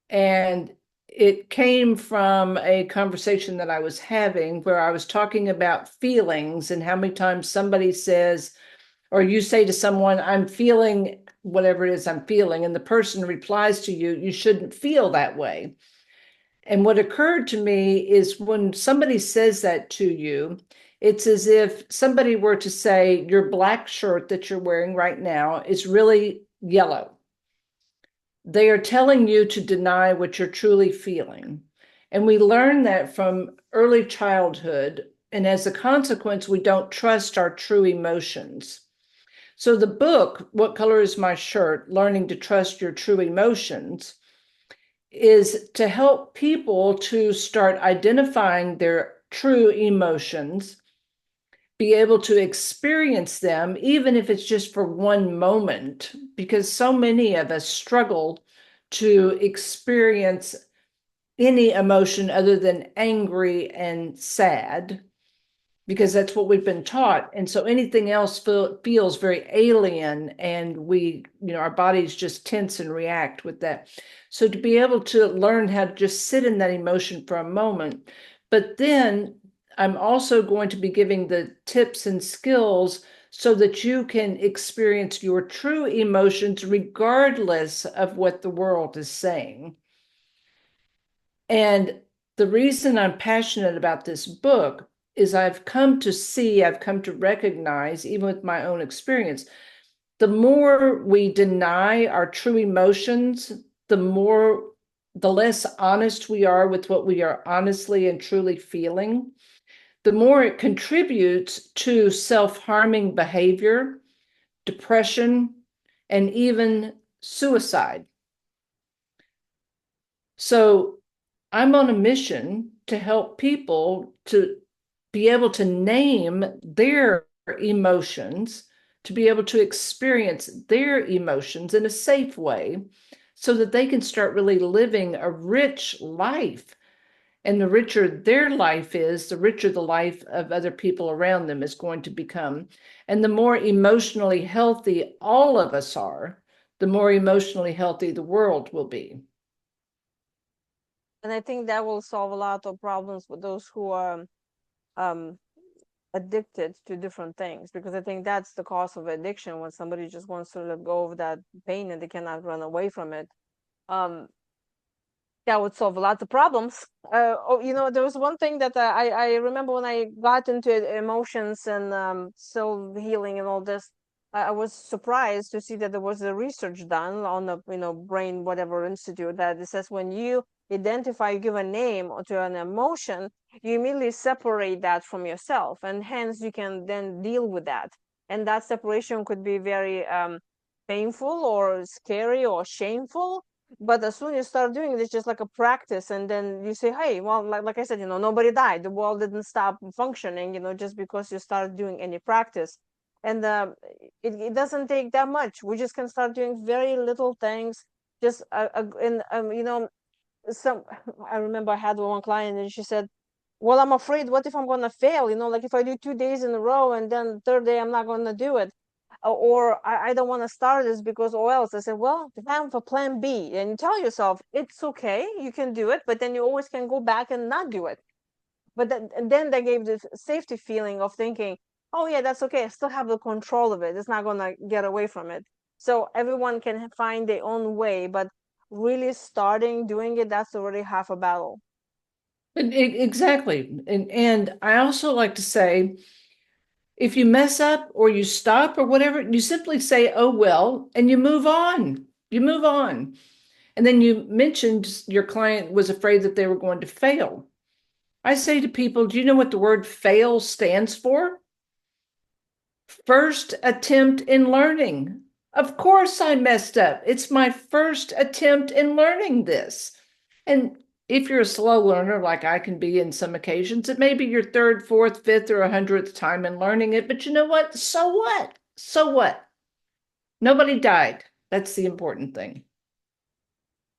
And it came from a conversation that I was having where I was talking about feelings and how many times somebody says, or you say to someone, I'm feeling whatever it is I'm feeling, and the person replies to you, you shouldn't feel that way. And what occurred to me is when somebody says that to you, it's as if somebody were to say, your black shirt that you're wearing right now is really yellow. They are telling you to deny what you're truly feeling. And we learn that from early childhood. And as a consequence, we don't trust our true emotions. So the book, What Color Is My Shirt? Learning to Trust Your True Emotions, is to help people to start identifying their true emotions, be able to experience them, even if it's just for one moment, because so many of us struggle to experience any emotion other than angry and sad, because that's what we've been taught. And so anything else feels very alien, and our bodies just tense and react with that. So to be able to learn how to just sit in that emotion for a moment, but then I'm also going to be giving the tips and skills so that you can experience your true emotions regardless of what the world is saying. And the reason I'm passionate about this book is I've come to recognize, even with my own experience, the more we deny our true emotions, the less honest we are with what we are honestly and truly feeling, the more it contributes to self-harming behavior, depression, and even suicide. So I'm on a mission to help people to be able to name their emotions, to be able to experience their emotions in a safe way so that they can start really living a rich life. And the richer their life is, the richer the life of other people around them is going to become. And the more emotionally healthy all of us are, the more emotionally healthy the world will be. And I think that will solve a lot of problems with those who are um, addicted to different things, because I think that's the cause of addiction, when somebody just wants to let go of that pain and they cannot run away from it. Um, that would solve a lot of problems. There was one thing that I remember when I got into emotions and soul healing and all this. I was surprised to see that there was a research done on the brain whatever institute that it says when you identify, give a name to an emotion, you immediately separate that from yourself, and hence you can then deal with that. And that separation could be very painful or scary or shameful, but as soon as you start doing it, it's just like a practice, and then you say, hey, well, like I said, nobody died, the world didn't stop functioning, just because you start doing any practice. And it doesn't take that much. We just can start doing very little things. Just and some I remember I had one client and she said, well, I'm afraid, what if I'm gonna fail, like if I do 2 days in a row and then third day I'm not gonna do it. Or I don't want to start this because or else. I said, well, have a plan B, and you tell yourself it's okay, you can do it, but then you always can go back and not do it. But then they gave the safety feeling of thinking, oh yeah, that's okay, I still have the control of it, it's not gonna get away from it. So everyone can find their own way, but really starting doing it, that's already half a battle. Exactly. And I also like to say, if you mess up or you stop or whatever, you simply say, oh, well, and you move on. You move on. And then you mentioned your client was afraid that they were going to fail. I say to people, do you know what the word fail stands for? First attempt in learning. Of course I messed up. It's my first attempt in learning this. And if you're a slow learner, like I can be in some occasions, it may be your third, fourth, fifth, or 100th time in learning it. But you know what? So what? So what? Nobody died. That's the important thing.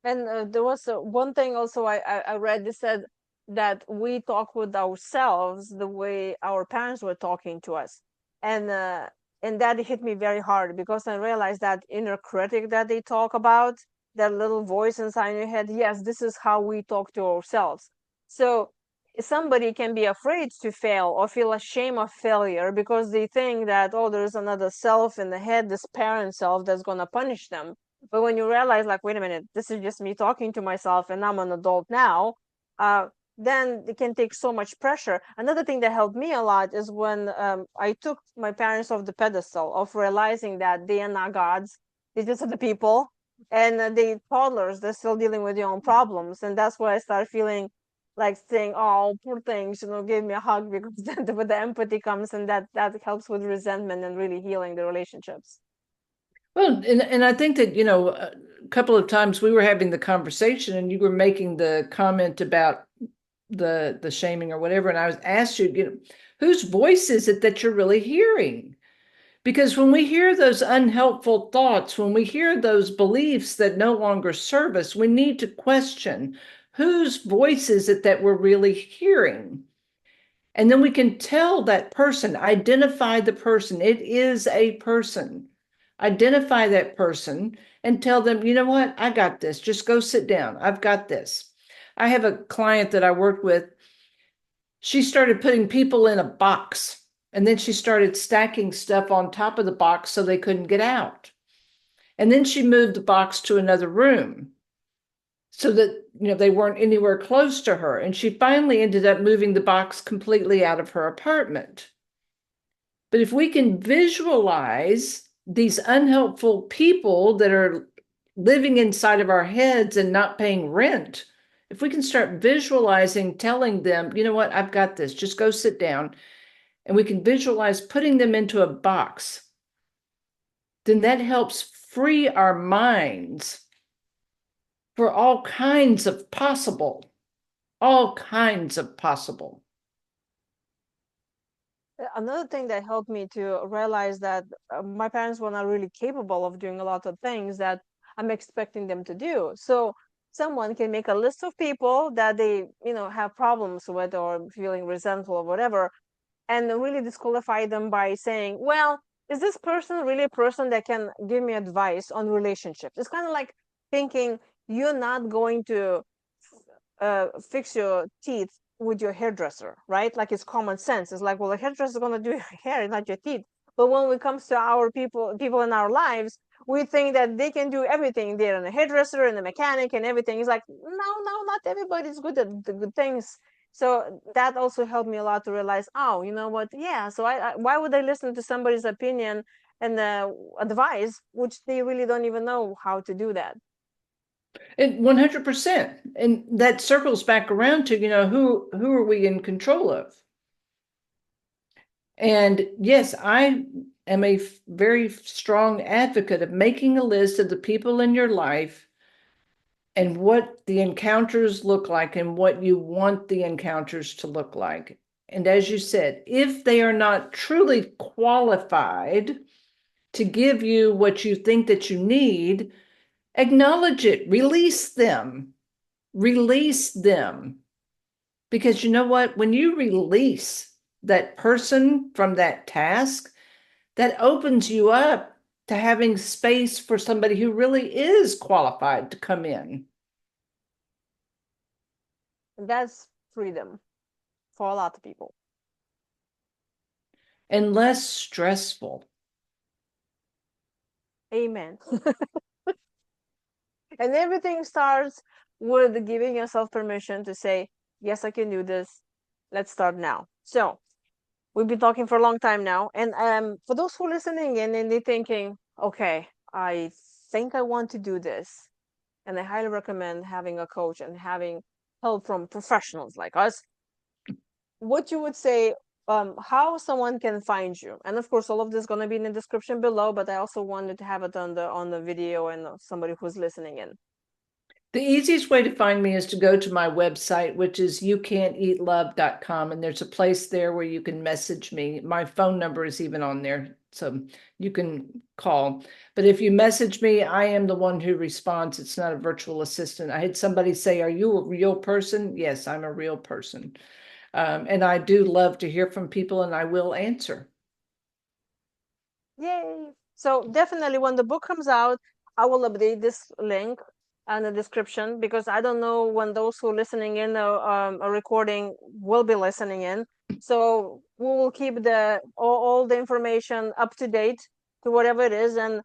And there was one thing also I read. They said that we talk with ourselves the way our parents were talking to us, and uh, and that hit me very hard because I realized that inner critic that they talk about, that little voice inside your head. Yes, this is how we talk to ourselves. So somebody can be afraid to fail or feel ashamed of failure because they think that, oh, there's another self in the head, this parent self that's going to punish them. But when you realize, like, wait a minute, this is just me talking to myself and I'm an adult now, uh, then it can take so much pressure. Another thing that helped me a lot is when I took my parents off the pedestal of realizing that they are not gods, they're just the people. And they toddlers, they're still dealing with their own problems. And that's why I started feeling like saying, oh, poor things, give me a hug, because then the empathy comes, and that helps with resentment and really healing the relationships. Well, and I think that, a couple of times we were having the conversation and you were making the comment about the shaming or whatever. And I was asked you, whose voice is it that you're really hearing? Because when we hear those unhelpful thoughts, when we hear those beliefs that no longer serve us, we need to question whose voice is it that we're really hearing? And then we can tell that person, identify the person. It is a person. Identify that person and tell them, you know what? I got this. Just go sit down. I've got this. I have a client that I worked with. She started putting people in a box, and then she started stacking stuff on top of the box so they couldn't get out. And then she moved the box to another room so that they weren't anywhere close to her. And she finally ended up moving the box completely out of her apartment. But if we can visualize these unhelpful people that are living inside of our heads and not paying rent, if we can start visualizing, telling them, you know what, I've got this, just go sit down, and we can visualize putting them into a box, then that helps free our minds for all kinds of possible. Another thing that helped me to realize that my parents were not really capable of doing a lot of things that I'm expecting them to do. So someone can make a list of people that they, have problems with or feeling resentful or whatever, and really disqualify them by saying, well, is this person really a person that can give me advice on relationships? It's kind of like thinking you're not going to fix your teeth with your hairdresser, right? Like it's common sense. It's like, well, the hairdresser is going to do your hair, not your teeth. But when it comes to our people in our lives, we think that they can do everything. They're a hairdresser and a mechanic and everything. It's like, no, not everybody's good at the good things. So that also helped me a lot to realize, oh, you know what? Yeah. So why would I listen to somebody's opinion and advice, which they really don't even know how to do that? And 100%. And that circles back around to, who are we in control of? And yes, I am a very strong advocate of making a list of the people in your life and what the encounters look like and what you want the encounters to look like. And as you said, if they are not truly qualified to give you what you think that you need, acknowledge it, release them, release them. Because you know what? When you release that person from that task, that opens you up to having space for somebody who really is qualified to come in. And that's freedom for a lot of people. And less stressful. Amen. And everything starts with giving yourself permission to say, yes, I can do this. Let's start now. So we've been talking for a long time now. And for those who are listening in and they're thinking, okay, I think I want to do this. And I highly recommend having a coach and having help from professionals like us. What you would say, how someone can find you? And of course, all of this is going to be in the description below, but I also wanted to have it on the video and somebody who's listening in. The easiest way to find me is to go to my website, which is youcan'teatlove.com. And there's a place there where you can message me. My phone number is even on there, so you can call. But if you message me, I am the one who responds. It's not a virtual assistant. I had somebody say, are you a real person? Yes, I'm a real person. And I do love to hear from people, and I will answer. Yay! So definitely when the book comes out, I will update this link and the description because I don't know when those who are listening in a recording will be listening in. So we will keep all the information up to date to whatever it is. And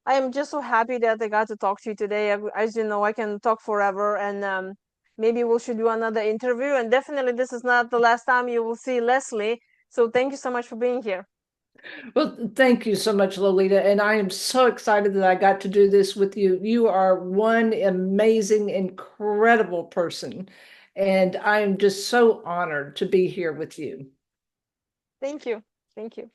I am just so happy that I got to talk to you today. As you know, I can talk forever, and maybe we should do another interview. And definitely, this is not the last time you will see Leslie. So thank you so much for being here. Well, thank you so much, Lolita. And I am so excited that I got to do this with you. You are one amazing, incredible person. And I am just so honored to be here with you. Thank you. Thank you.